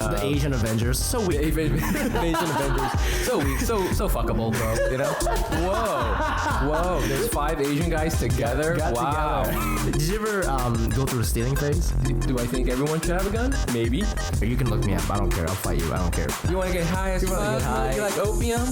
The Asian Avengers. So weak. Asian Avengers. So weak. So fuckable, bro. You know? Whoa. There's 5 Asian guys together. Wow. Did you ever go through a stealing phase? Do I think everyone should have a gun? Maybe. Or you can look me up. I don't care. I'll fight you. I don't care. You want to get high as fuck? You like opium?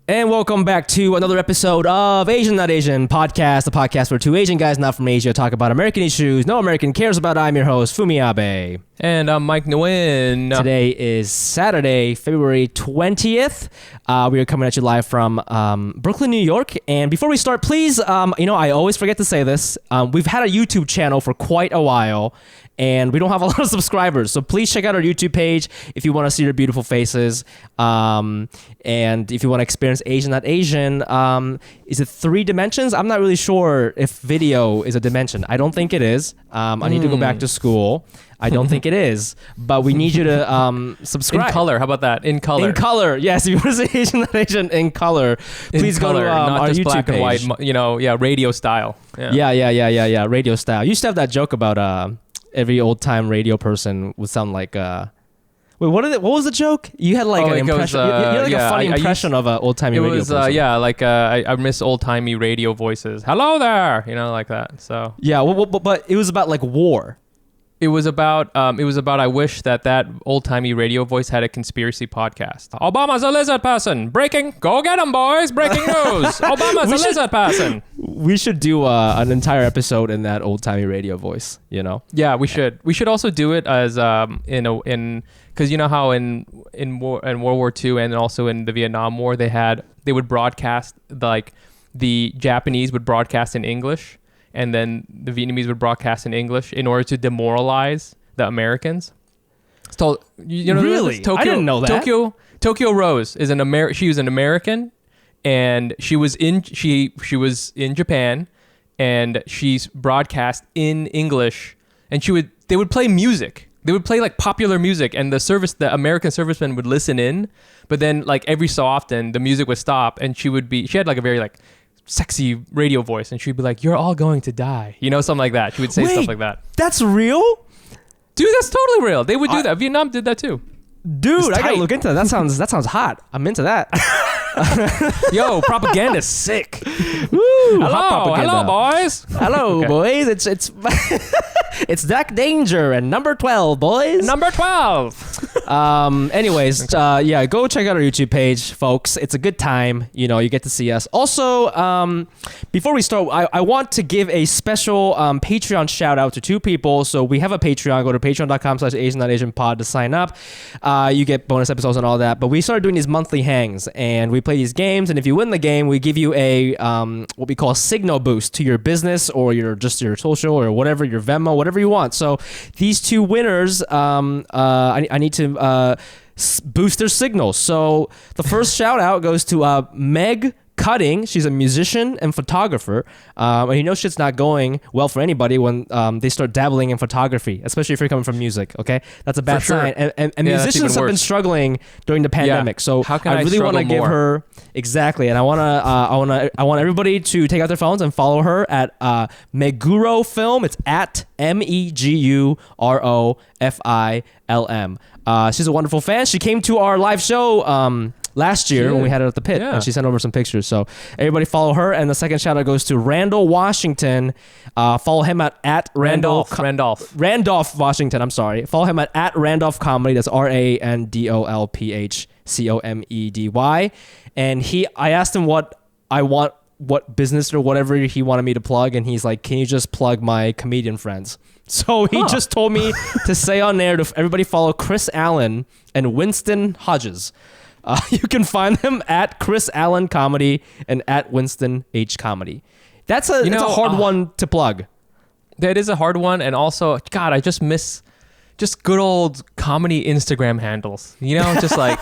And welcome back to another episode of Asian Not Asian podcast, the podcast where 2 Asian guys not from Asia talk about American issues no American cares about. I'm your host, Fumi Abe. And I'm Mike Nguyen. Today is Saturday, February 20th. We are coming at you live from Brooklyn, New York. And before we start, please, I always forget to say this. We've had a YouTube channel for quite a while, and we don't have a lot of subscribers. So please check out our YouTube page if you want to see our beautiful faces. And if you want to experience Asian Not Asian, is it 3 dimensions? I'm not really sure if video is a dimension. I don't think it is. I need to go back to school. I don't think it is, but we need you to subscribe. In color, how about that? In color. In color, yes. If you want to see Asian Not Asian in color, please go to not our just YouTube black page. and white, radio style. Yeah, radio style. You used to have that joke about every old-time radio person would sound like... Wait, what was the joke? You had like an impression. You had like a funny impression of an old-timey radio person. I miss old-timey radio voices. Hello there! Like that. So yeah, but it was about like war. It was about I wish that old-timey radio voice had a conspiracy podcast. Obama's a lizard person. Breaking. Go get him, boys. Breaking news. Obama's a lizard person. We should do an entire episode in that old-timey radio voice, Yeah, we should. We should also do it as because you know how in World War II and also in the Vietnam War they would broadcast the Japanese would broadcast in English. And then the Vietnamese would broadcast in English in order to demoralize the Americans. So really? I didn't know that. Tokyo Rose is she was an American, and she was in Japan, and she's broadcast in English, and they would play music. They would play like popular music, and the American servicemen would listen in, but then like every so often the music would stop, and she had like a very like sexy radio voice, and she'd be like, "You're all going to die," something like that. She would say stuff like that. That's real? Dude, that's totally real. They would do that. Vietnam did that too. Dude, I gotta look into that. That sounds hot. I'm into that. Yo, propaganda's sick. Woo, hello, boys. Hello, boys. It's it's Jack Danger and number 12, boys. Number 12. Anyways, go check out our YouTube page, folks. It's a good time. You get to see us. Also, before we start, I want to give a special Patreon shout out to 2 people. So we have a Patreon. Go to patreon.com/AsianNotAsianPod to sign up. You get bonus episodes and all that. But we started doing these monthly hangs, and we play these games. And if you win the game, we give you a what we call a signal boost to your business or your social or whatever, your Venmo, whatever you want. So these 2 winners, I need to boost their signals. So the first shout out goes to Meg Cutting. She's a musician and photographer. And shit's not going well for anybody when they start dabbling in photography, especially if you're coming from music, okay? That's a bad sign. And musicians have been struggling during the pandemic. So how can I really want to give her exactly. And I want everybody to take out their phones and follow her at Meguro Film. It's at MEGUROFILM. She's a wonderful fan. She came to our live show last year when we had it at the pit, and she sent over some pictures. So everybody follow her. And the second shout out goes to Randall Washington. Follow him at Randolph Washington. I'm sorry. Follow him at Randolph Comedy. That's RANDOLPHCOMEDY. And I asked him what business or whatever he wanted me to plug, and he's like, "Can you just plug my comedian friends?" So he just told me to say on there to everybody follow Chris Allen and Winston Hodges. You can find them at Chris Allen Comedy and at Winston H Comedy. It's a hard one to plug. That is a hard one, and also, God, I just miss just good old comedy Instagram handles. Just like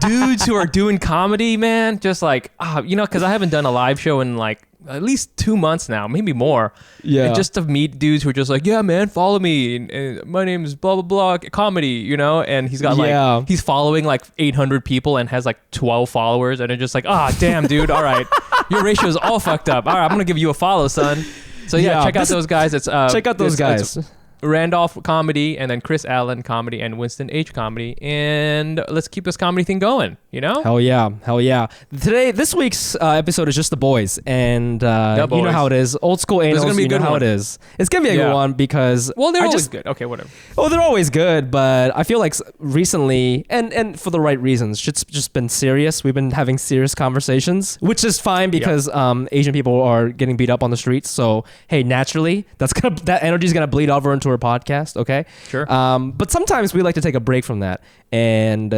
dudes who are doing comedy, man. Just like because I haven't done a live show in like at least 2 months now, maybe more. Yeah. And just to meet dudes who are just like, yeah, man, follow me. And my name is blah, blah, blah, comedy, And he's got he's following like 800 people and has like 12 followers. And they're just like, damn, dude. All right. Your ratio is all fucked up. All right. I'm going to give you a follow, son. So check out those guys. It's check out those guys. Randolph comedy, and then Chris Allen comedy, and Winston H comedy, and let's keep this comedy thing going. You know? Hell yeah. This week's episode is just the boys, and you know how it is. Old school anals. gonna be a good how one. it is. It's gonna be a good one because they're always good. Okay, whatever. Oh, they're always good, but I feel like recently, and for the right reasons, shit's just been serious. We've been having serious conversations, which is fine because Asian people are getting beat up on the streets. So hey, naturally, that energy is gonna bleed over into our podcast. Okay, sure. But sometimes we like to take a break from that and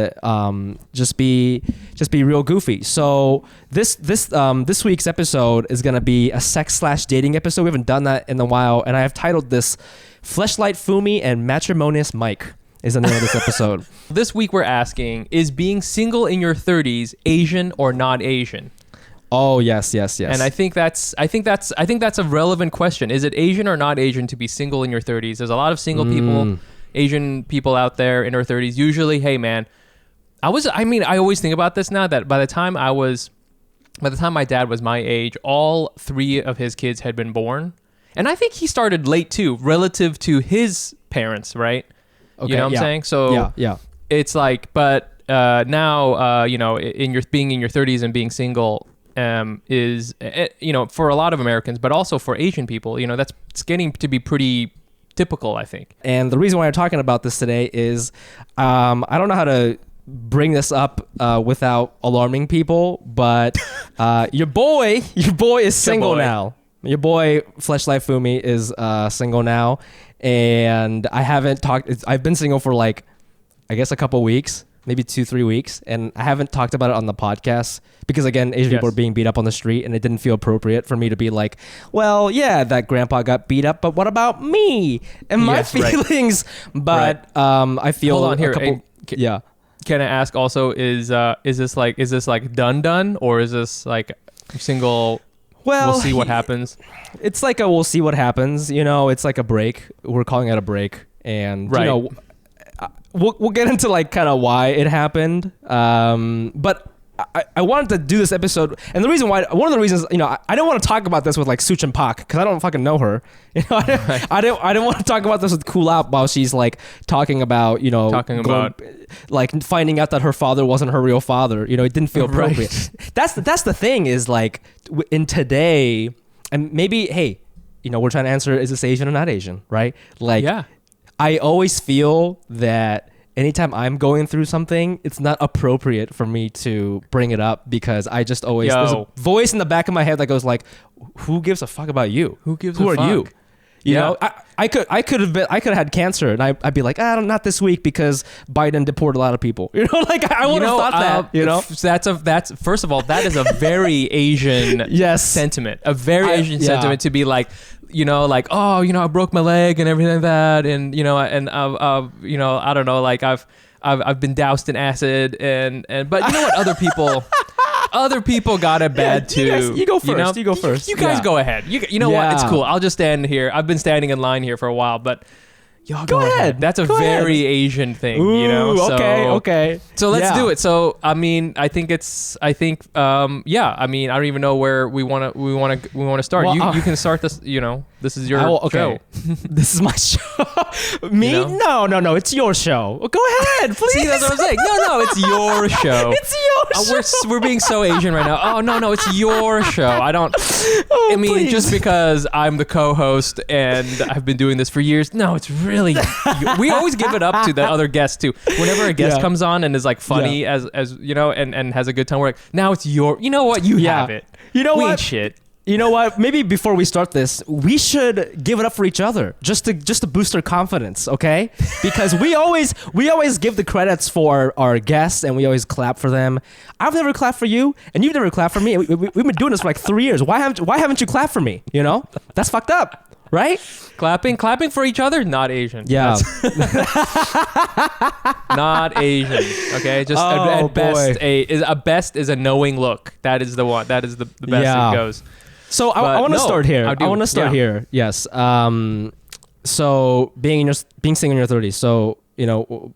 just be real goofy. So this week's episode is gonna be a sex/dating episode. We haven't done that in a while, and I have titled this "Fleshlight Fumi and Matrimonious Mic" is the name of this episode. This week we're asking: is being single in your 30s Asian or not Asian? Oh yes. And I think that's a relevant question. Is it Asian or not Asian to be single in your 30s? There's a lot of single people, Asian people out there in their 30s. Usually, hey man, I always think about this now that by the time my dad was my age, all 3 of his kids had been born. And I think he started late too, relative to his parents, right? Okay, you know what I'm saying? So yeah. It's like, but now, being in your 30s and being single is, for a lot of Americans, but also for Asian people, it's getting to be pretty typical, I think. And the reason why I'm talking about this today is I don't know how to bring this up without alarming people, but your boy is single now. Your boy Fleshlight Fumi is single now, and I've been single for like, I guess a couple weeks, maybe 2-3 weeks, and I haven't talked about it on the podcast because again, Asian people are being beat up on the street, and it didn't feel appropriate for me to be like, well, yeah, that grandpa got beat up, but what about me and my feelings? Right. But I feel hold on here. Yeah. Can I ask also, is this like done, or is this like single? Well, we'll see what happens. It's like we'll see what happens. It's like a break. We're calling it a break, and we'll get into like kind of why it happened. But I wanted to do this episode, and one of the reasons, I don't want to talk about this with like Suchin Pak because I don't fucking know her. I don't want to talk about this with Kulap while she's like talking about like finding out that her father wasn't her real father. It didn't feel appropriate. Right. That's the thing is like in today, and maybe hey, we're trying to answer, is this Asian or not Asian, right? Like I always feel that anytime I'm going through something, it's not appropriate for me to bring it up because I just always there's a voice in the back of my head that goes like, "Who gives a fuck about you? Who are you?" You know, I could have had cancer, and I'd be like, not this week because Biden deported a lot of people. Like I would have thought that. That's first of all, that is a very Asian sentiment, a very Asian sentiment to be like. I broke my leg and everything like that, and I don't know, like I've been doused in acid, and but you know what, other people got it bad too. You go first. You go first. You guys go ahead. You know what? It's cool. I'll just stand here. I've been standing in line here for a while, but y'all go ahead. That's a very Asian thing, Ooh, So, okay. So let's do it. So I think I don't even know where we want to start. Well, you can start this. This is your show. This is my show. Me? No. It's your show. Go ahead, please. See, that's what I'm saying. No, it's your show. It's your show. We're being so Asian right now. Oh no, it's your show. I don't. Please. Just because I'm the co-host and I've been doing this for years. No, it's really. We always give it up to the other guests too. Whenever a guest comes on and is like funny as and has a good time, we're like, now it's your. You know what? You have it. You know we what? Ain't shit. You know what? Maybe before we start this, we should give it up for each other, just to boost our confidence, okay? Because we always give the credits for our guests, and we always clap for them. I've never clapped for you, and you've never clapped for me. We've been doing this for like 3 years. Why haven't you clapped for me? That's fucked up, right? Clapping for each other, not Asian. Yeah, not Asian. Okay, just at best a best is a knowing look. That is the one. That is the best it goes. So I want to start here. I want to start here. Yes. So being single in your 30s. So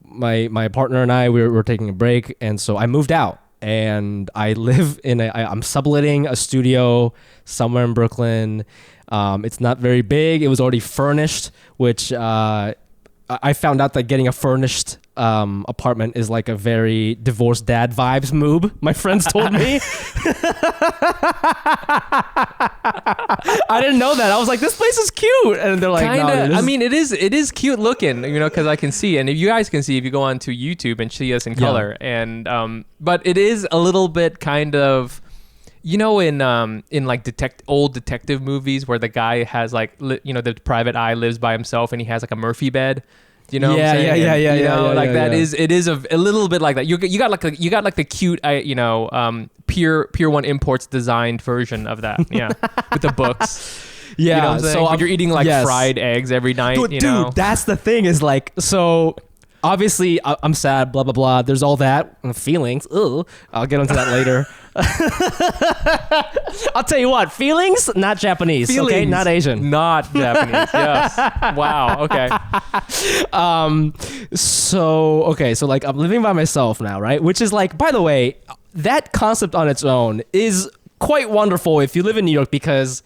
my partner and I we're taking a break, and so I moved out, and I live I'm subletting a studio somewhere in Brooklyn. It's not very big. It was already furnished, which I found out that getting a furnished apartment is like a very divorced dad vibes move. My friends told me. I didn't know that. I was like, this place is cute, and they're like, Kinda, no, I mean, it is cute looking, you know, because I can see, and if you guys can see, if you go onto YouTube and see us in color, and but it is a little bit kind of, you know, in like old detective movies where the guy has like the private eye lives by himself and he has like a Murphy bed. You know, yeah, what I'm saying? yeah, And, yeah, you know, yeah, like yeah, that yeah. it is a little bit like that. You got like the cute, Pier 1 Imports designed version of that, yeah, with the books. Yeah, You know what I'm saying? so But you're eating like yes. fried eggs every night, Dude, you know? that's the thing is like, so obviously I'm sad, blah, blah, blah. There's all that feelings. Ugh. I'll get into that later. I'll tell you what, feelings, not Japanese, okay? Feelings, Not Asian. Not Japanese, yes. Wow, okay. So like I'm living by myself now, right? Which is like, by the way, that concept on its own is quite wonderful if you live in New York, because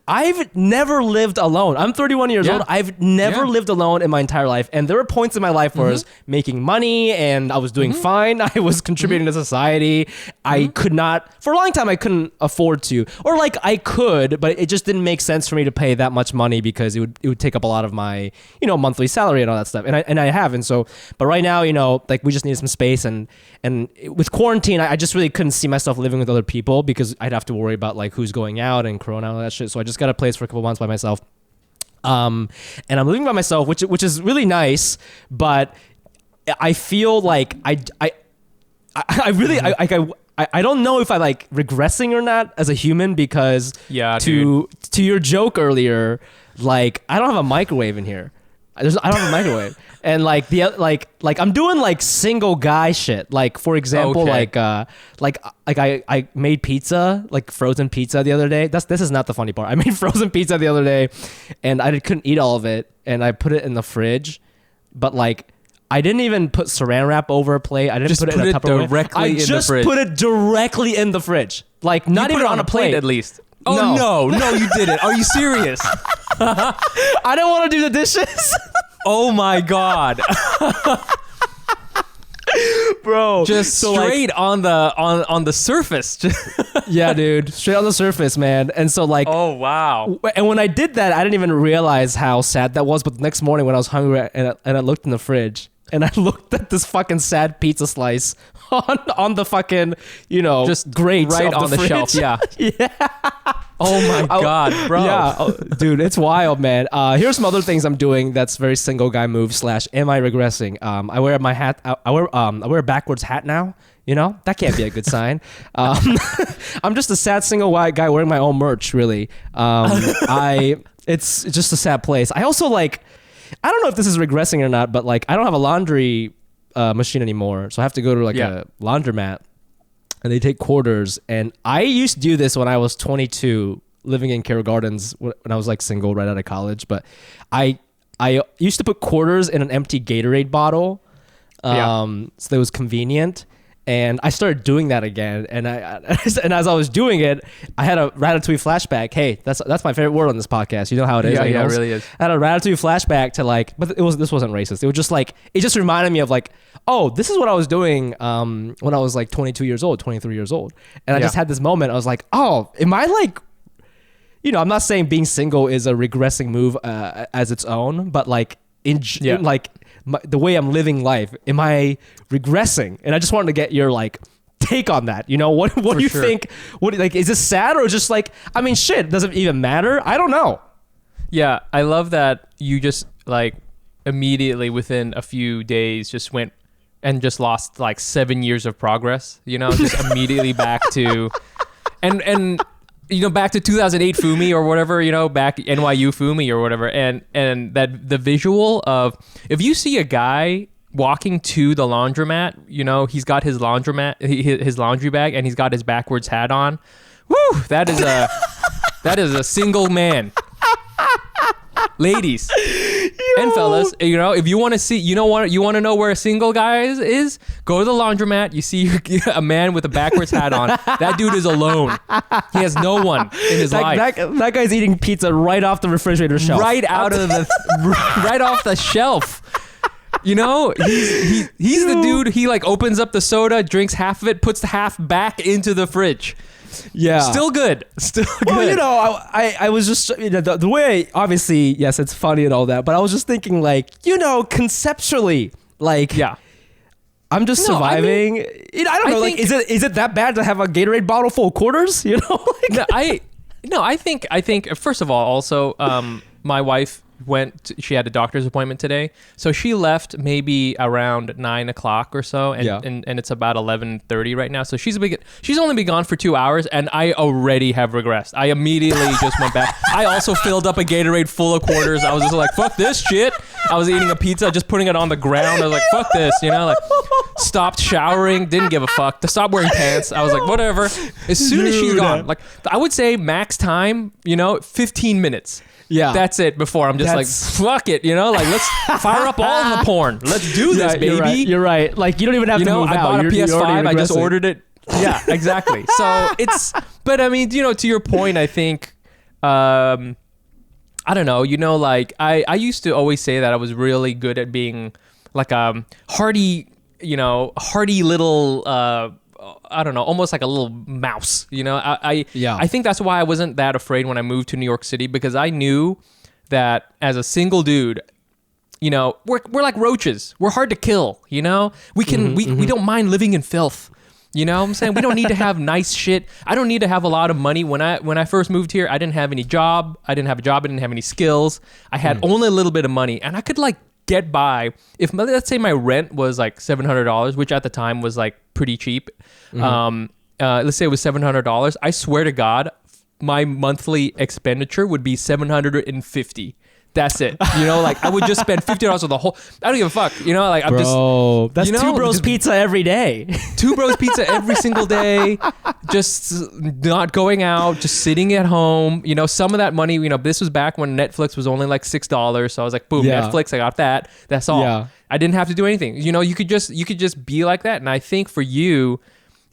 I've never lived alone. I'm 31 years old. I've never lived alone in my entire life. And there were points in my life where I was making money and I was doing fine. I was contributing to society. I could not, for a long time, I couldn't afford to. Or like I could, but it just didn't make sense for me to pay that much money because it would take up a lot of my, monthly salary and all that stuff. And I have. And so, but right now, like we just needed some space. And with quarantine, I just really couldn't see myself living with other people because I'd have to worry about like who's going out and Corona and all that shit. So I just got a place for a couple months by myself. And I'm living by myself, which is really nice, but I feel like I don't know if I like regressing or not as a human, because to your joke earlier, like I don't have a microwave in here. I don't have a microwave. And like I'm doing like single guy shit. Like for example, I made pizza, like frozen pizza the other day. This is not the funny part. I made frozen pizza the other day and I couldn't eat all of it and I put it in the fridge. But like I didn't even put saran wrap over a plate. I didn't Just put it in a Tupperware. directly in the I just fridge. put it directly in the fridge. Like not You even put it on a plate at least. Oh no, you didn't. Are you serious? I don't want to do the dishes. Oh my God. Bro, Just straight on the surface. Yeah, dude, straight on the surface, man. And so like, oh wow. And when I did that, I didn't even realize how sad that was. But the next morning when I was hungry and I looked in the fridge and I looked at this fucking sad pizza slice on the fucking, just grate right on the fridge. shelf. Yeah. Yeah. Oh my God, bro. Yeah, dude, it's wild, man. Here's some other things I'm doing that's very single guy move / am I regressing? I wear my hat. I wear a backwards hat now. That can't be a good sign. I'm just a sad single white guy wearing my own merch. Really, it's just a sad place. I also like. I don't know if this is regressing or not, but like I don't have a laundry machine anymore, so I have to go to like a laundromat. And they take quarters. And I used to do this when I was 22, living in Carroll Gardens when I was like single right out of college. But I used to put quarters in an empty Gatorade bottle. So that was convenient. And I started doing that again. And and as I was doing it, I had a Ratatouille flashback. Hey, that's my favorite word on this podcast. You know how it is. Yeah, it really is. I had a Ratatouille flashback to like, but this wasn't racist. It was just like, it just reminded me of like, oh, this is what I was doing when I was like 22 years old, 23 years old. And I just had this moment. I was like, oh, am I like, I'm not saying being single is a regressing move as its own, but like the way I'm living life, am I regressing? And I just wanted to get your like take on that. What do you think? Is this sad or just like, I mean, shit, does it even matter? I don't know. Yeah, I love that you just like immediately within a few days just went and just lost like 7 years of progress, just immediately back to and back to 2008 Fumi or whatever, back NYU Fumi or whatever. And that the visual of, if you see a guy walking to the laundromat, he's got his his laundry bag and he's got his backwards hat on. Woo, that is a single man. Ladies. And fellas, if you want to see, you want to know where a single guy is, go to the laundromat. You see a man with a backwards hat on. That dude is alone. He has no one in his life. That guy's eating pizza right off the refrigerator shelf. Right out of right off the shelf. He's the dude. He like opens up the soda, drinks half of it, puts the half back into the fridge. Yeah. Still good. Well, I was just, the way, obviously, yes, it's funny and all that, but I was just thinking, like, conceptually, like, yeah, I'm just surviving. I don't know, like, is it that bad to have a Gatorade bottle full of quarters? I think, first of all, also, my wife she had a doctor's appointment today, so she left maybe around 9 o'clock or so, and it's about 11:30 right now, so she's only been gone for 2 hours, and I already have regressed. I immediately just went back. I also filled up a Gatorade full of quarters. I was just like, fuck this shit. I was eating a pizza, just putting it on the ground. I was like, fuck this, like, stopped showering, didn't give a fuck, to stop wearing pants. I was like, whatever. As soon as she's gone, like, I would say max time, 15 minutes. Yeah, that's it. Before I'm just like, fuck it, like, let's fire up all of the porn. Let's do this, baby. You're right. Like, you don't even have to move I out. bought a PS5. I just ordered it. Yeah, exactly. So but I mean, to your point, I think, I don't know. Like, I used to always say that I was really good at being like a hardy little. I don't know, almost like a little mouse, I think that's why I wasn't that afraid when I moved to New York City, because I knew that as a single dude, we're like roaches. We're hard to kill, we can, we don't mind living in filth. You know what I'm saying? We don't need to have nice shit. I don't need to have a lot of money. When I first moved here, I didn't have any job. I didn't have any skills. I had only a little bit of money, and I could like get by if, let's say, my rent was like $700, which at the time was like pretty cheap. Let's say it was $700. I swear to God, my monthly expenditure would be $750. That's it. Like, I would just spend $50 on the whole. I don't give a fuck. Like, I'm Bro, that's two bros pizza every day. Two bros pizza every single day. Just not going out, just sitting at home. Some of that money, this was back when Netflix was only like $6. So I was like, boom, Netflix, I got that. That's all. Yeah. I didn't have to do anything. You could just be like that. And I think for you,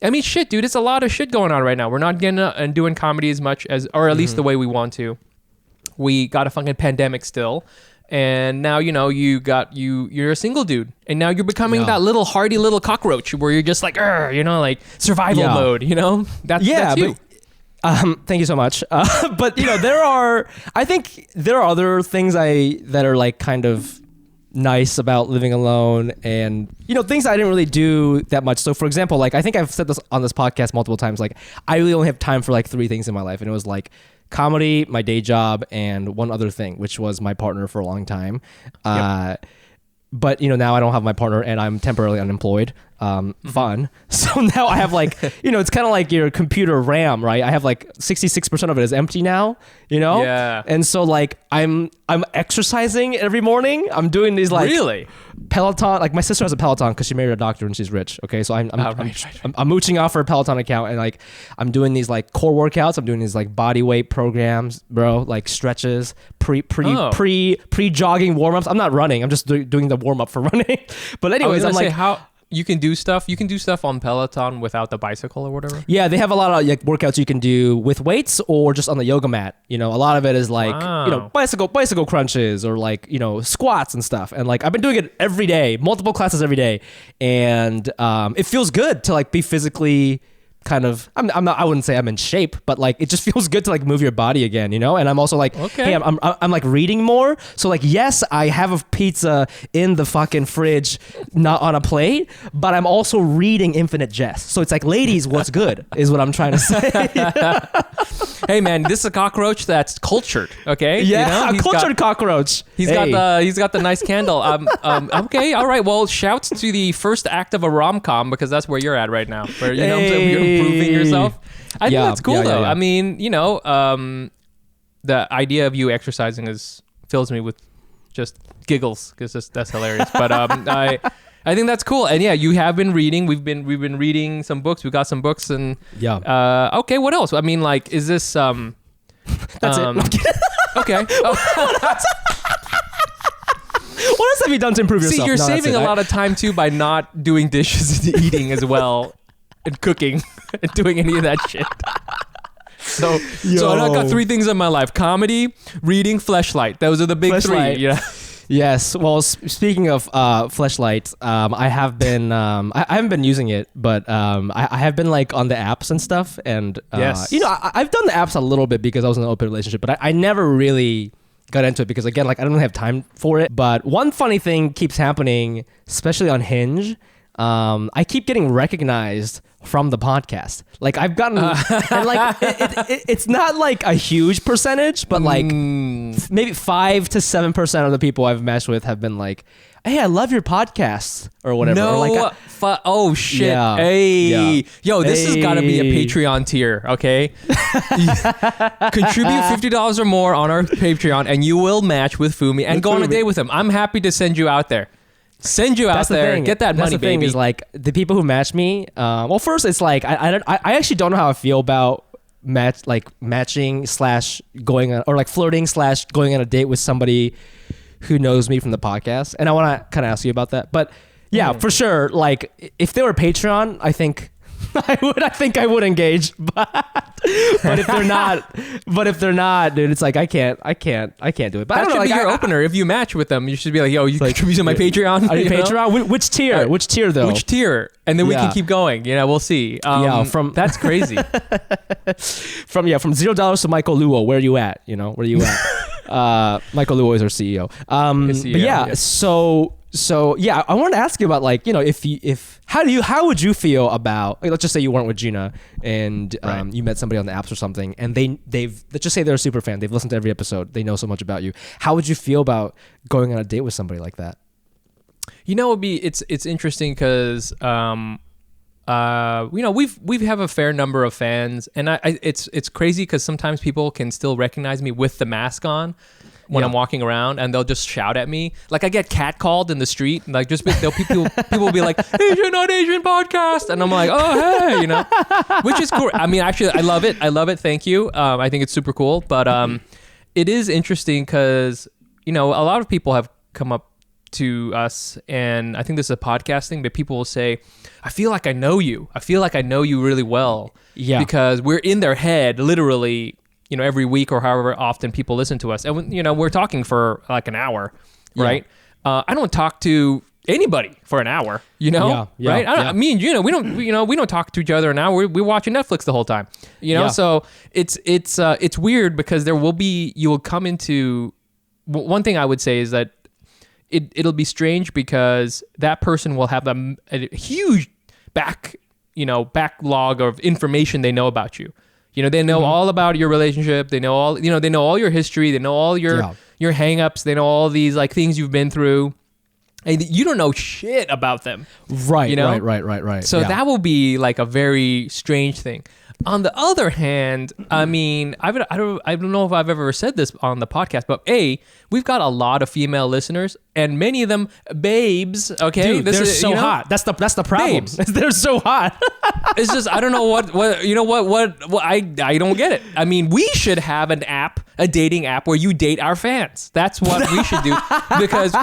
I mean, shit, dude, it's a lot of shit going on right now. We're not getting and doing comedy as much as, or at least the way we want to. We got a fucking pandemic still, and now you're a single dude, and now you're becoming that little hardy little cockroach where you're just like, like survival mode. That's you. Thank you so much. But I think there are other things that are like kind of nice about living alone, and things I didn't really do that much. So for example, like, I think I've said this on this podcast multiple times, like, I really only have time for like 3 things in my life, and it was like comedy, my day job, and one other thing, which was my partner for a long time. But now I don't have my partner, and I'm temporarily unemployed. Fun. So now I have like, it's kind of like your computer RAM, right? I have like 66% of it is empty now, Yeah. And so like I'm exercising every morning. I'm doing these like really Peloton. Like, my sister has a Peloton because she married a doctor and she's rich. Okay, so I'm mooching off her Peloton account, and like I'm doing these like core workouts. I'm doing these like body weight programs, bro. Like stretches, pre jogging warm ups. I'm not running. I'm just doing the warm up for running. But anyways, I'm like, how you can do stuff. You can do stuff on Peloton without the bicycle or whatever. Yeah, they have a lot of like workouts you can do with weights or just on the yoga mat. A lot of it is like bicycle crunches or like squats and stuff. And like I've been doing it every day, multiple classes every day, and it feels good to like be physically kind of, I wouldn't say I'm in shape, but like it just feels good to like move your body again, And I'm also like, hey, I'm like reading more. So like, yes, I have a pizza in the fucking fridge, not on a plate, but I'm also reading Infinite Jest. So it's like, ladies, what's good is what I'm trying to say. Hey man, this is a cockroach that's cultured. Okay. Yeah, a cultured cockroach. He's got the nice candle. Okay. All right. Well, shouts to the first act of a rom-com, because that's where you're at right now. Where you're improving yourself. I think that's cool though. Yeah. I mean, the idea of you exercising fills me with just giggles, because that's hilarious. But I think that's cool. And yeah, you have been reading. We've been reading some books. We got some books, and okay, what else? I mean, like, is this that's it. Okay. What else have you done to improve yourself? See, you're saving a lot of time too by not doing dishes and eating as well, and cooking and doing any of that shit. So I got 3 things in my life: comedy, reading, fleshlight. Those are the big 3. You know? Yes. Well, speaking of Fleshlight, I have been I haven't been using it, but I have been like on the apps and stuff, and yes, I've done the apps a little bit because I was in an open relationship, but I never really got into it because again, like I don't really have time for it. But one funny thing keeps happening, especially on Hinge. I keep getting recognized from the podcast. Like I've gotten, and like it's not like a huge percentage, but like maybe 5 to 7% of the people I've matched with have been like, "Hey, I love your podcast," or whatever. No, or like, oh shit! Yeah, hey, yo, this has got to be a Patreon tier, okay? Contribute $50 or more on our Patreon, and you will match with Fumi and go on a date with him. I'm happy to send you out there. Send you out there, get that money, baby. That's the thing is like the people who match me. Well, first it's like I actually don't know how I feel about matching / going on, or like flirting / going on a date with somebody who knows me from the podcast, and I want to kind of ask you about that. But yeah, for sure. Like if they were Patreon, I think I would engage, but if they're not, dude, it's like I can't do it. But that should be your opener. If you match with them, you should be like, yo, you contribute to my Patreon. Are you Patreon? Which tier? Which tier though? Which tier? And then we can keep going. We'll see. That's crazy. from $0 to Michael Luo, where are you at? Where are you at? Michael Luo is our CEO. But yeah, so yeah, I wanted to ask you about like, how would you feel about, like, let's just say you weren't with Gina and you met somebody on the apps or something, and they've let's just say they're a super fan, they've listened to every episode, they know so much about you. How would you feel about going on a date with somebody like that? It's interesting because we have a fair number of fans, and it's crazy because sometimes people can still recognize me with the mask on when I'm walking around, and they'll just shout at me. Like I get catcalled in the street, and like people will be like, "Asian Not Asian podcast," and I'm like, "Oh hey," which is cool. I mean, actually, I love it. Thank you. I think it's super cool, but it is interesting because a lot of people have come up to us, and I think this is a podcast thing, but people will say, I feel like I know you. I feel like I know you really well. Yeah. Because we're in their head literally, every week or however often people listen to us. And, we're talking for like an hour, right? I don't talk to anybody for an hour, right? Me and Gina, we don't talk to each other an hour. We're watching Netflix the whole time, So it's weird because you will come into, one thing I would say is that it'll be strange because that person will have a huge backlog of information they know about you. They know all about your relationship. They know all your history. They know all your hang-ups. They know all these like things you've been through. And you don't know shit about them. Right, right. So that will be like a very strange thing. On the other hand, I mean, I don't know if I've ever said this on the podcast, but we've got a lot of female listeners, and many of them babes. Okay, dude, they're so hot. That's the problem. They're so hot. It's just I don't know what I don't get it. I mean, we should have a dating app where you date our fans. That's what we should do, because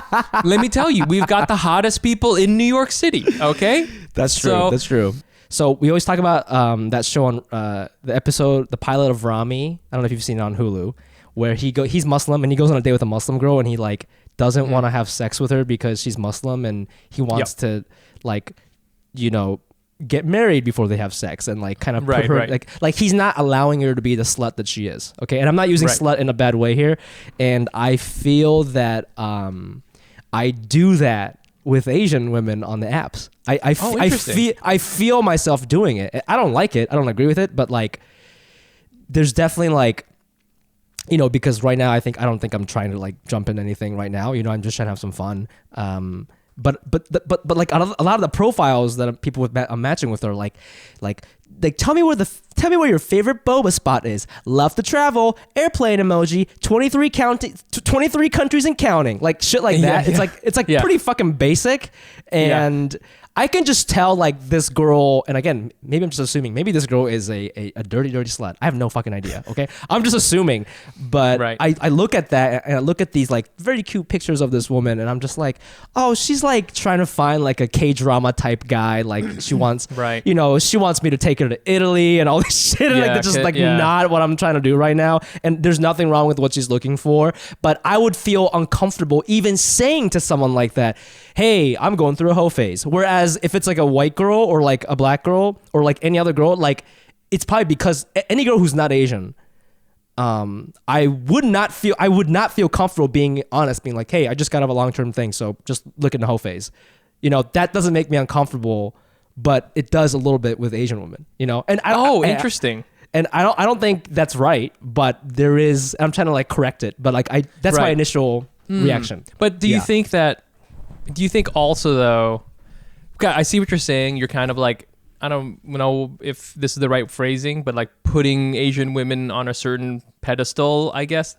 let me tell you, we've got the hottest people in New York City. Okay, that's true. So we always talk about that show on the pilot of Rami. I don't know if you've seen it on Hulu, where he's Muslim and he goes on a date with a Muslim girl, and he like doesn't want to have sex with her because she's Muslim, and he wants to get married before they have sex, and like kind of put her like he's not allowing her to be the slut that she is. Okay, and I'm not using slut in a bad way here, and I feel that I do that with Asian women on the apps. I feel myself doing it. I don't like it. I don't agree with it, but like there's definitely like, because right now I don't think I'm trying to like jump in anything right now. I'm just trying to have some fun. But like a lot of the profiles that people I'm matching with are like tell me where your favorite boba spot is. Love to travel. Airplane emoji. 23 countries and counting. Like shit like that. It's like pretty fucking basic. And I can just tell like this girl, and again, maybe I'm just assuming, maybe this girl is a dirty slut. I have no fucking idea. Okay, I'm just assuming, but Right. I look at that and I look at these like very cute pictures of this woman, and I'm just like, oh, she's like trying to find like a K-drama type guy. Like she wants, Right. you know, she wants me to take her to Italy and all this shit. And like Yeah, that's just like yeah. not what I'm trying to do right now. And there's nothing wrong with what she's looking for, but I would feel uncomfortable even saying to someone like that, hey, I'm going through a hoe phase. Whereas if it's like a white girl or like a black girl or like any other girl, like it's probably because any girl who's not Asian, I would not feel comfortable being honest, being like, hey, I just got out of a long-term thing, so just look in the hoe phase. You know, that doesn't make me uncomfortable, but it does a little bit with Asian women, you know? And Interesting. And I don't think that's right, but there is, I'm trying to like correct it, but like that's my Right. initial reaction. But do you think also though, okay, I see what you're saying. You're kind of like, I don't know if this is the right phrasing, but like putting Asian women on a certain pedestal, I guess.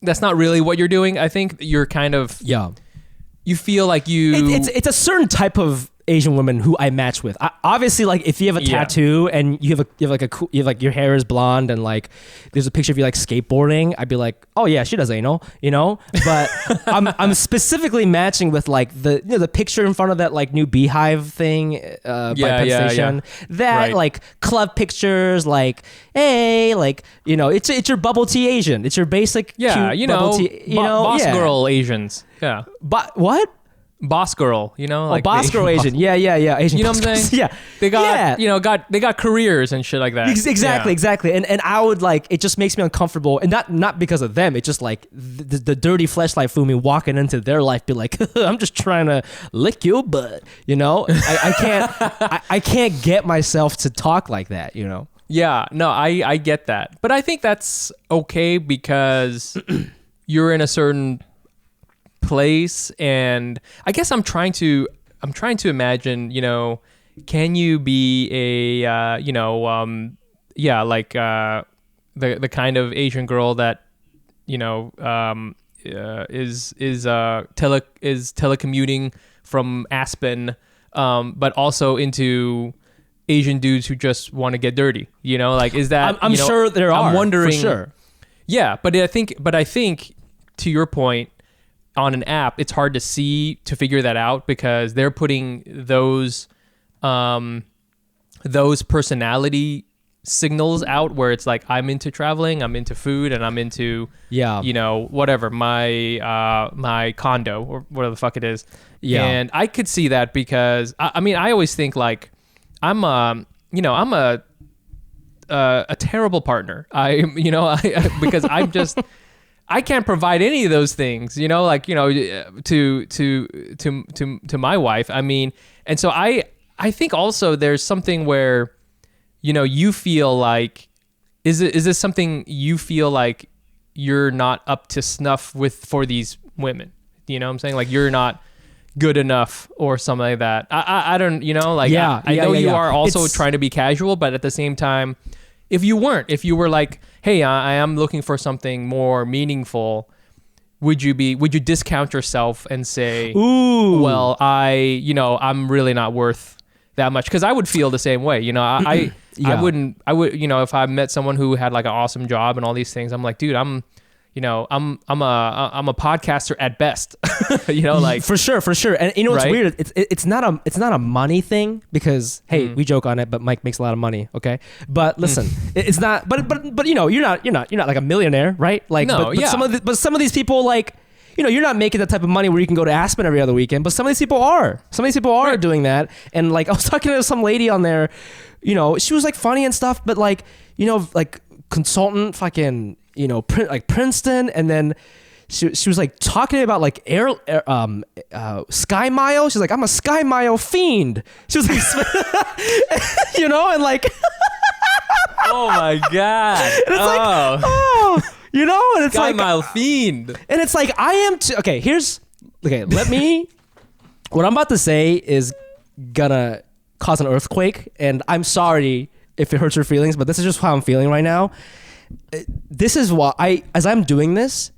That's not really what you're doing. I think you're kind of, you feel like it's a certain type of Asian woman who I match with. Obviously, like if you have a tattoo and you have like your hair is blonde and like there's a picture of you like skateboarding, I'd be like, oh yeah, she does anal, you know. But I'm specifically matching with like the picture in front of that like new Beehive thing by Penn Station. That Right. like club pictures, like hey, like you know, it's your bubble tea Asian. It's your basic cute you bubble know, tea, you know, boss girl Asians. Yeah, But what? boss girl. You know, like Boss girl Asian. Yeah. Asian. You know what I'm boss saying? girls. Yeah. They got they got careers and shit like that. Exactly. And I would like, it just makes me uncomfortable, and not because of them. It's just like the dirty fleshlight Fumi walking into their life, be like, I'm just trying to lick your butt. You know, I can't get myself to talk like that. You know. Yeah, no, I get that. But I think that's okay because you're in a certain place, and I guess I'm trying to imagine, you know, can you be a the kind of Asian girl that, you know, is telecommuting from Aspen, but also into Asian dudes who just want to get dirty, you know, like, is that, I'm sure there are. I'm wondering, for sure. Yeah, but I think to your point, on an app, it's hard to figure that out because they're putting those personality signals out where it's like, I'm into traveling, I'm into food, and I'm into, you know, whatever, my condo or whatever the fuck it is. Yeah. And I could see that because I mean, I always think like I'm a terrible partner. Because I'm just, I can't provide any of those things, you know, like, you know, to my wife. I mean, and so I think also there's something where, you know, you feel like, is this something you feel like you're not up to snuff with for these women? You know what I'm saying? Like, you're not good enough or something like that. I don't, you know, like, I know you are also trying to be casual, but at the same time, if you were like, hey, I am looking for something more meaningful, would you discount yourself and say, ooh, well, I'm really not worth that much? Because I would feel the same way, you know. I would, you know, if I met someone who had like an awesome job and all these things, I'm like, dude, I'm a podcaster at best. You know, like, for sure. And you know what's weird? It's not a money thing, because hey, we joke on it, but Mike makes a lot of money. Okay, but listen, it's not. But you know, you're not like a millionaire, right? Like, no, but some of these people, like, you know, you're not making that type of money where you can go to Aspen every other weekend, but some of these people are. Some of these people are doing that. And like, I was talking to some lady on there, you know, she was like funny and stuff, but like, you know, like consultant fucking, you know, like Princeton, and then she was like talking about like Sky Mile. She's like, I'm a Sky Mile fiend. She was like, you know, and like, oh my god, and it's like, oh, you know, and it's Sky like Mile fiend, and it's like, I am what I'm about to say is gonna cause an earthquake, and I'm sorry if it hurts your feelings, but this is just how I'm feeling right now. This is why as I'm doing this,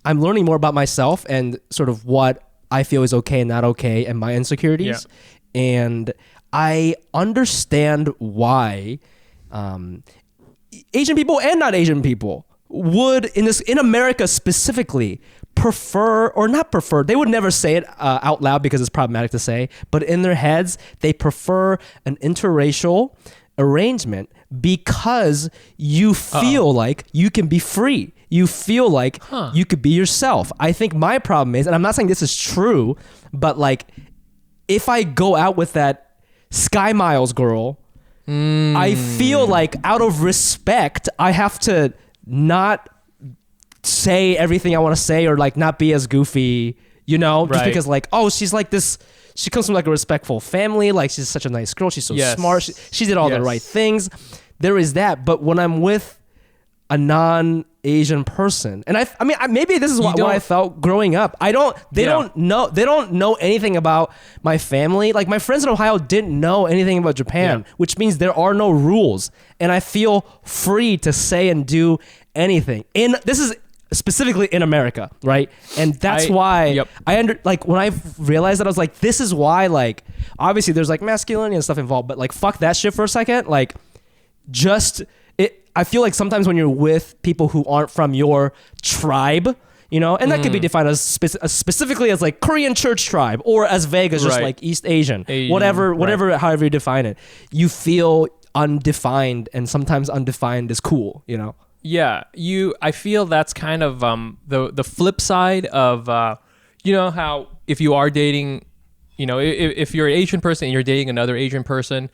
I'm learning more about myself and sort of what I feel is okay and not okay, and my insecurities. and I understand why Asian people and not Asian people would in America specifically prefer, or not prefer, they would never say it out loud because it's problematic to say, but in their heads they prefer an interracial arrangement because you feel like you can be free. You feel like you could be yourself. I think my problem is, and I'm not saying this is true, but like if I go out with that Sky Miles girl, I feel like out of respect, I have to not say everything I want to say or like not be as goofy, you know, just because like, oh, she's like this, she comes from like a respectful family. Like she's such a nice girl. She's so smart. She did all the right things. There is that. But when I'm with a non-Asian person, and I mean, maybe this is what I felt growing up. They don't know anything about my family. Like my friends in Ohio didn't know anything about Japan, which means there are no rules. And I feel free to say and do anything. This is specifically in America, right? And that's why like when I realized that, I was like, this is why, like, obviously there's like masculinity and stuff involved, but like fuck that shit for a second. Like I feel like sometimes when you're with people who aren't from your tribe, you know, and that could be defined as specifically as like Korean church tribe, or as vague as just like East Asian, whatever, however you define it, you feel undefined, and sometimes undefined is cool, you know? Yeah, I feel that's kind of the flip side of you know how if you are dating, you know, if you're an Asian person and you're dating another Asian person,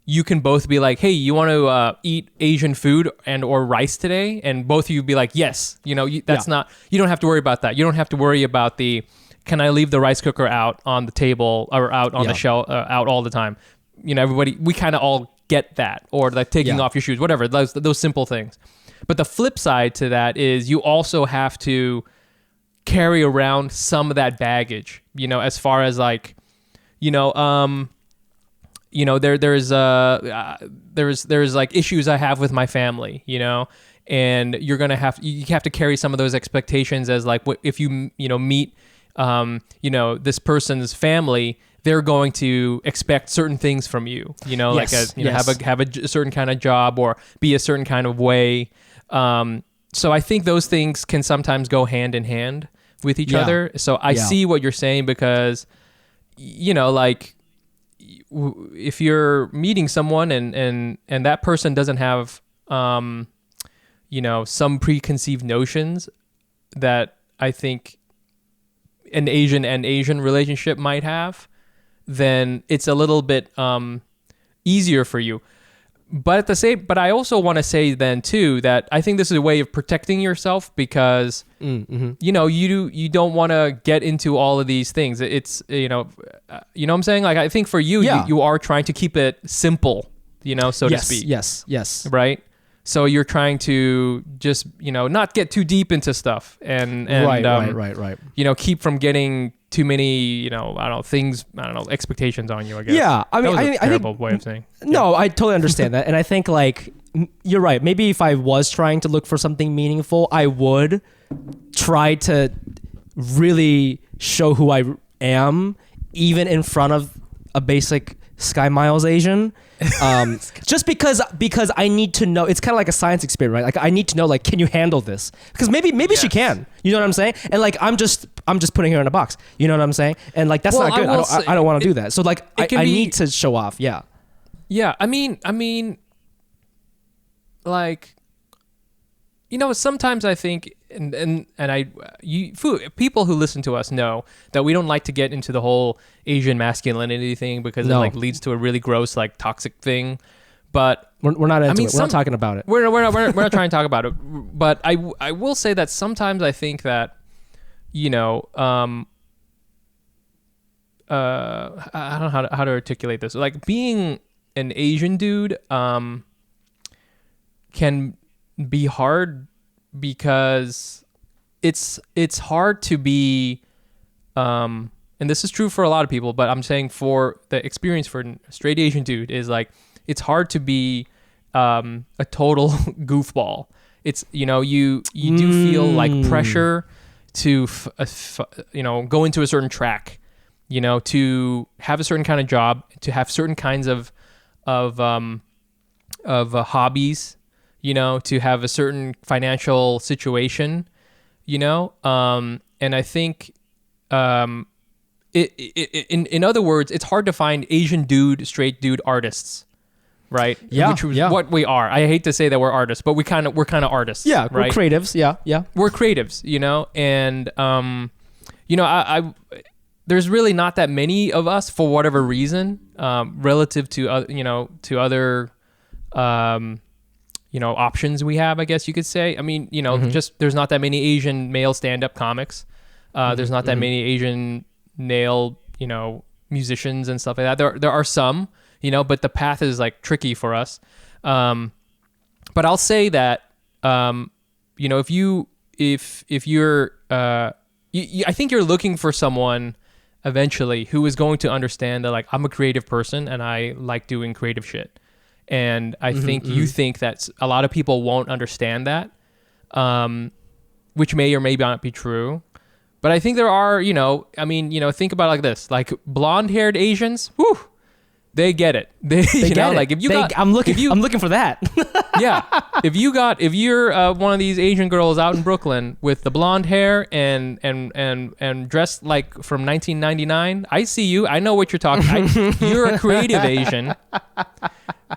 you can both be like, hey, you want to eat Asian food and or rice today? And both of you be like, yes. You know, that's not, you don't have to worry about that. You don't have to worry about can I leave the rice cooker out on the table or out on the shelf, out all the time? You know, everybody, we kind of all get that. Or like taking off your shoes, whatever, those simple things. But the flip side to that is you also have to carry around some of that baggage, you know, as far as like, you know, there's like issues I have with my family, you know, and you have to carry some of those expectations as like, if you meet, this person's family, they're going to expect certain things from you, you know, like have a certain kind of job or be a certain kind of way. So I think those things can sometimes go hand in hand with each other. So I see what you're saying, because, you know, like if you're meeting someone and that person doesn't have, some preconceived notions that I think an Asian relationship might have, then it's a little bit easier for you. But I also want to say then too that I think this is a way of protecting yourself, because you know, you don't want to get into all of these things. It's you know what I'm saying? Like I think for you, you are trying to keep it simple, you know, so to speak. Yes. Right. So you're trying to just, you know, not get too deep into stuff and right. You know, keep from getting too many, you know, expectations on you, I guess. Yeah, I mean, that was a terrible think, way of saying. No, I totally understand that, and I think like you're right. Maybe if I was trying to look for something meaningful, I would try to really show who I am, even in front of a basic Sky Miles Asian. Just because I need to know. It's kind of like a science experiment, right? Like I need to know, like, can you handle this? Because maybe she can. You know what I'm saying? And like I'm just putting her in a box. You know what I'm saying? And like that's not good. I don't want to do that. So like I need to show off. Yeah. Yeah. I mean, like, you know, sometimes I think, people who listen to us know that we don't like to get into the whole Asian masculinity thing, because it like leads to a really gross, like toxic thing. But we're not into it. We're not talking about it. We're not trying to talk about it. But I will say that sometimes I think that, you know, I don't know how to articulate this. Like being an Asian dude can be hard, because it's hard to be and this is true for a lot of people, but I'm saying for the experience for a straight Asian dude is like it's hard to be a total goofball. It's, you know, you do feel like pressure to go into a certain track, you know, to have a certain kind of job, to have certain kinds of hobbies, you know, to have a certain financial situation, you know, and I think in other words, it's hard to find Asian dude, straight dude artists, right? Yeah, which is what we are. I hate to say that we're artists, but we're kind of artists. Yeah, right? We're creatives. Yeah, yeah. We're creatives, you know, and you know, I there's really not that many of us for whatever reason, relative to you know, to other you know, options we have, I guess you could say. I mean, you know, just there's not that many Asian male stand-up comics. There's not that many Asian male, you know, musicians and stuff like that. There are some, you know, but the path is like tricky for us. But I'll say that, you know, if you're, I think you're looking for someone eventually who is going to understand that, like, I'm a creative person and I like doing creative shit. And I think you think that a lot of people won't understand that, which may or may not be true. But I think there are, you know, I mean, you know, think about it like this, like blonde-haired Asians, whew, they get it. They you get know, it. like if you got, I'm looking for that. yeah, if you're one of these Asian girls out in Brooklyn with the blonde hair and dressed like from 1999, I see you. I know what you're talking. You're a creative Asian.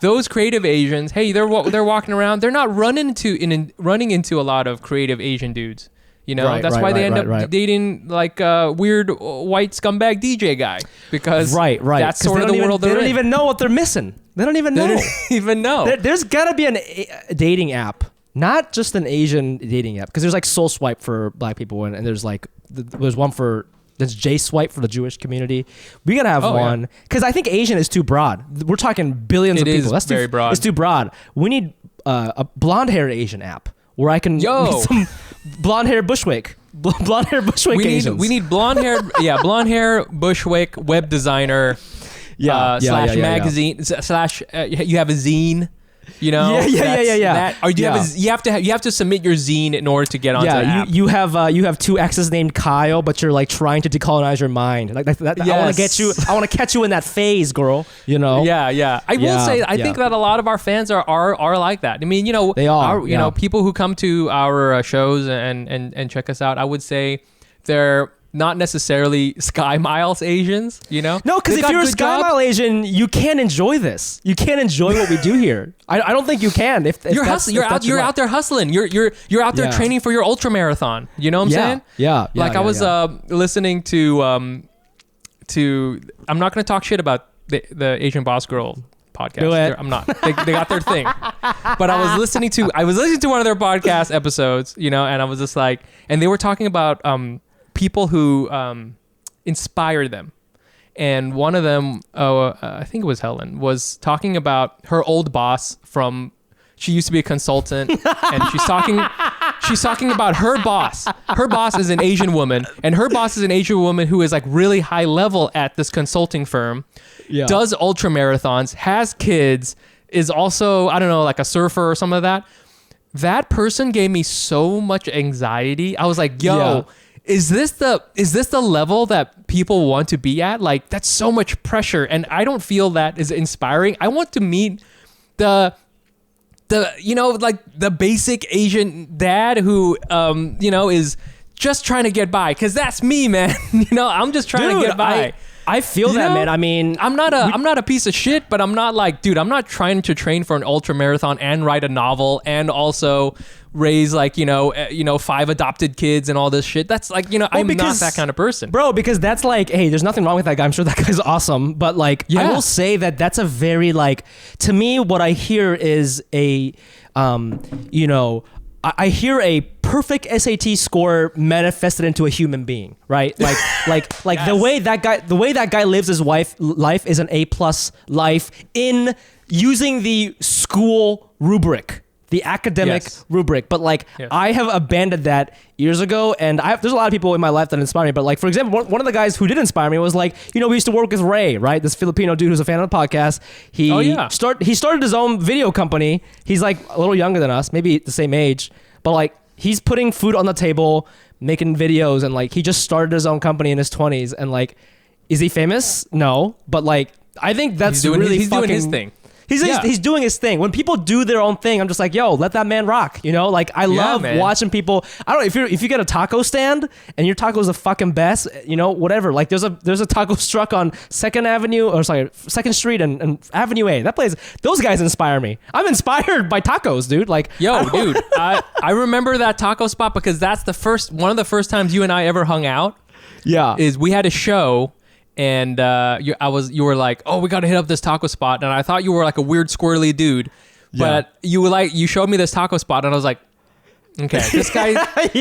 Those creative Asians, hey, they're walking around. They're not running into a lot of creative Asian dudes. You know, that's why they end up dating like a weird white scumbag DJ guy, because that's sort of the world they're in. They don't even know what they're missing. They don't even know. They don't even know. There's got to be a dating app, not just an Asian dating app, because there's like Soul Swipe for black people, and there's like there's one for there's J Swipe for the Jewish community. We gotta have one, because I think Asian is too broad. We're talking billions of people. That's very broad. It's too broad. We need a blonde-haired Asian app where I can meet some blonde-haired Bushwick. Blonde-haired Bushwick Asians. We need blonde hair Bushwick web designer. Slash magazine slash you have a zine. You know, yeah. Or you have to submit your zine in order to get onto the app. You have two exes named Kyle, but you're like trying to decolonize your mind. Like that, yes. I want to catch you in that phase, girl. You know. Yeah. I will say, I think that a lot of our fans are like that. I mean, you know, they are. You know, people who come to our shows and check us out, I would say they're not necessarily Sky Miles Asians, you know? No, because if you're a Sky Mile Asian, you can't enjoy this. You can't enjoy what we do here. I don't think you can. If you're out there hustling. You're out there training for your ultra marathon. You know what I'm saying? Yeah. Like I was listening to I'm not going to talk shit about the Asian Boss Girl podcast. Do it. I'm not. They got their thing. But I was listening to one of their podcast episodes, you know, and I was just like, and they were talking about people who inspire them. And one of them, I think it was Helen, was talking about her old boss from, she used to be a consultant, and she's talking about her boss. Her boss is an Asian woman, and her boss is an Asian woman who is like really high level at this consulting firm, does ultra marathons, has kids, is also, I don't know, like a surfer or something like that. That person gave me so much anxiety. I was like, yo, is this the level that people want to be at? Like, that's so much pressure, and I don't feel that is inspiring. I want to meet the you know, like the basic Asian dad who you know, is just trying to get by, because that's me, man. You know, I'm just trying to get by. I feel that, man. I mean, I'm not a piece of shit, but I'm not like, dude, I'm not trying to train for an ultra marathon and write a novel and also raise like, you know, 5 adopted kids and all this shit. That's like, you know, I'm not that kind of person. Bro, because that's like, hey, there's nothing wrong with that guy. I'm sure that guy's awesome. But like, I will say that that's a very like, to me, what I hear is a, you know, I hear a perfect SAT score manifested into a human being, right? Like yes. the way that guy lives his life is an A+ life in using the school rubric, the academic rubric. But like, I have abandoned that years ago, and there's a lot of people in my life that inspire me. But like, for example, one of the guys who did inspire me was like, you know, we used to work with Ray, right? This Filipino dude who's a fan of the podcast. He started his own video company. He's like a little younger than us, maybe the same age, but like, he's putting food on the table, making videos, and like, he just started his own company in his 20s, and like, Is he famous? No, but like I think that's he's doing really he's fucking. doing his thing. He's doing his thing. When people do their own thing, I'm just like, yo, let that man rock. You know, like I love watching people. I don't know if you get a taco stand and your taco is the fucking best. You know, whatever. Like there's a taco truck on Second Street and Avenue A. That place. Those guys inspire me. I'm inspired by tacos, dude. Like, yo, dude, I remember that taco spot because that's one of the first times you and I ever hung out. Yeah, is we had a show. And you were like, oh, we got to hit up this taco spot, and I thought you were like a weird squirrely dude, but you showed me this taco spot, and I was like, okay, this guy,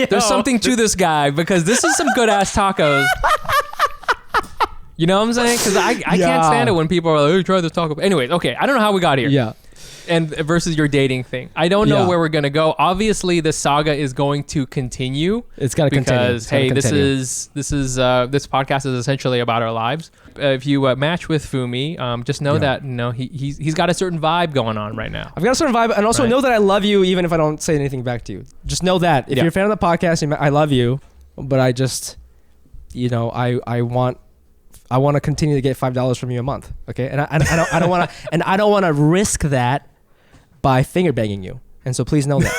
there's something to this guy because this is some good ass tacos. You know what I'm saying? Because I can't stand it when people are like, oh, try this taco. Anyways, okay, I don't know how we got here. Yeah. And versus your dating thing, I don't know where we're gonna go. Obviously, the saga is going to continue. It's gotta continue. Because this podcast is essentially about our lives. If you match with Fumi, just know that he's got a certain vibe going on right now. I've got a certain vibe, and also know that I love you, even if I don't say anything back to you. Just know that if you're a fan of the podcast, I love you, but I just, I want to continue to get $5 from you a month, okay? And I don't want to risk that by finger banging you. And so please know that.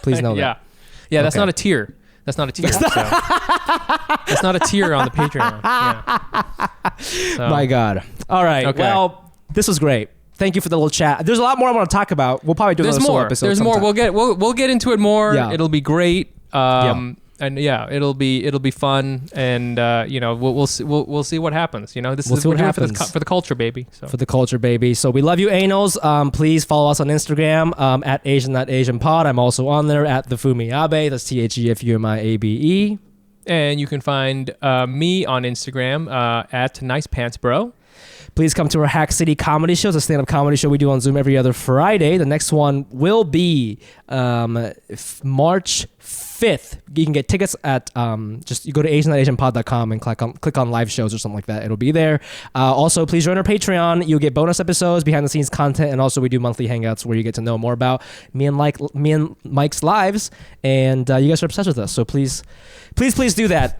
Please know that. Yeah, that's not a tier. That's not a tier. That's not a tier on the Patreon. Yeah. So. My God. All right. Okay. Well, this was great. Thank you for the little chat. There's a lot more I want to talk about. We'll probably do another solo episode. There's sometime. more. We'll get into it more. Yeah. It'll be great. And it'll be fun, and we'll see what happens. This is what happens for the culture, baby. So. For the culture, baby. So we love you, anals. Please follow us on Instagram at Asian.AsianPod. I'm also on there at the Fumi Abe. That's TheFumiAbe. And you can find me on Instagram at Nice Pants Bro. Please come to our Hack City comedy show. It's a stand-up comedy show we do on Zoom every other Friday. The next one will be March 5th. You can get tickets at just you go to Asian.AsianPod.com and click on live shows or something like that. It'll be there. Also, please join our Patreon. You'll get bonus episodes, behind-the-scenes content, and also we do monthly hangouts where you get to know more about me and Mike's lives. And you guys are obsessed with us, so please do that.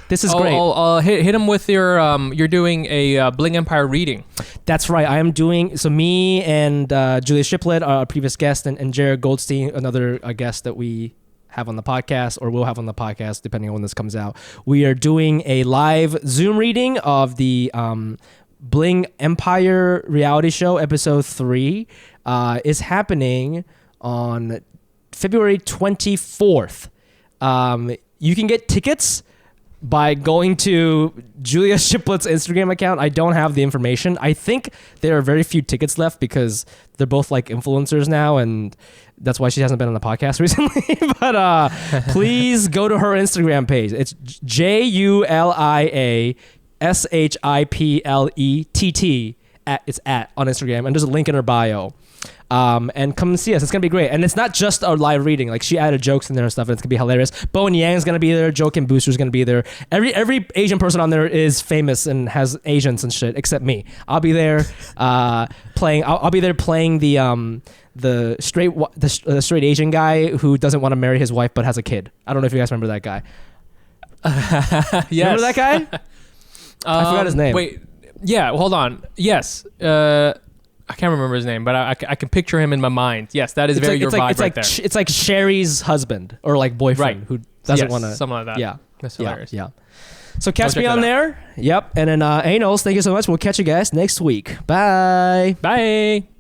This is great. Hit him with you're doing a Bling Empire reading. That's right. I am doing, so me and Julia Shiplett, our previous guest, and Jared Goldstein, another guest that we have on the podcast or will have on the podcast depending on when this comes out. We are doing a live Zoom reading of the Bling Empire reality show episode 3 is happening on February 24th. You can get tickets by going to Julia Shiplett's Instagram account. I don't have the information. I think there are very few tickets left because they're both like influencers now, and that's why she hasn't been on the podcast recently. But please go to her Instagram page. It's JuliaShiplet. It's at on Instagram, and there's a link in her bio. And come and see us. It's gonna be great. And it's not just our live reading. Like she added jokes in there and stuff, and it's gonna be hilarious. Bowen Yang's gonna be there. Joakim Booster's gonna be there. Every Asian person on there is famous and has Asians and shit, except me. I'll be there playing. I'll be there playing the straight Asian guy who doesn't want to marry his wife but has a kid. I don't know if you guys remember that guy. Yes. Remember that guy? I forgot his name. Wait. Yeah. Hold on. Yes. I can't remember his name, but I can picture him in my mind. Yes, that is your vibe right there. It's like Sherry's husband or like boyfriend who doesn't want to. Something like that. Yeah. That's hilarious. Yeah. So catch me on there. Yep. And then Anals, thank you so much. We'll catch you guys next week. Bye. Bye.